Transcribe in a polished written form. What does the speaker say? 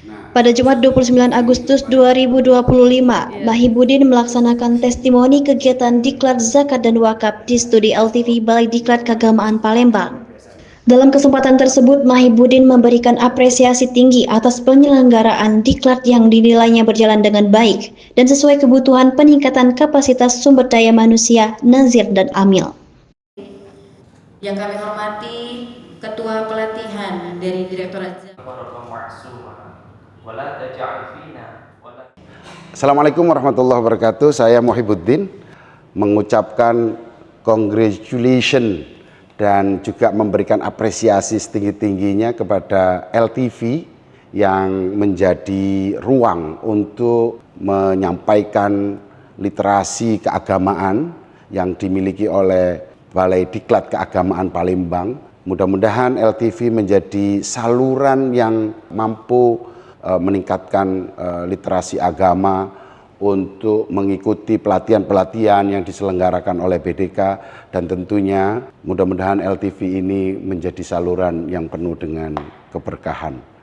Pada Jumat 29 Agustus 2025, Mahibudin melaksanakan testimoni kegiatan Diklat Zakat dan Wakaf di Studi LTV Balai Diklat Keagamaan Palembang. Dalam kesempatan tersebut, Mahibudin memberikan apresiasi tinggi atas penyelenggaraan Diklat yang dinilainya berjalan dengan baik dan sesuai kebutuhan peningkatan kapasitas sumber daya manusia Nazir dan Amil. Yang kami hormati Ketua Pelatihan dari Direktorat Assalamualaikum warahmatullahi wabarakatuh. Saya Muhibuddin mengucapkan congratulations dan juga memberikan apresiasi setinggi-tingginya kepada LTV yang menjadi ruang untuk menyampaikan literasi keagamaan yang dimiliki oleh Balai Diklat Keagamaan Palembang. Mudah-mudahan LTV menjadi saluran yang mampu meningkatkan literasi agama untuk mengikuti pelatihan-pelatihan yang diselenggarakan oleh BDK, dan tentunya mudah-mudahan LTV ini menjadi saluran yang penuh dengan keberkahan.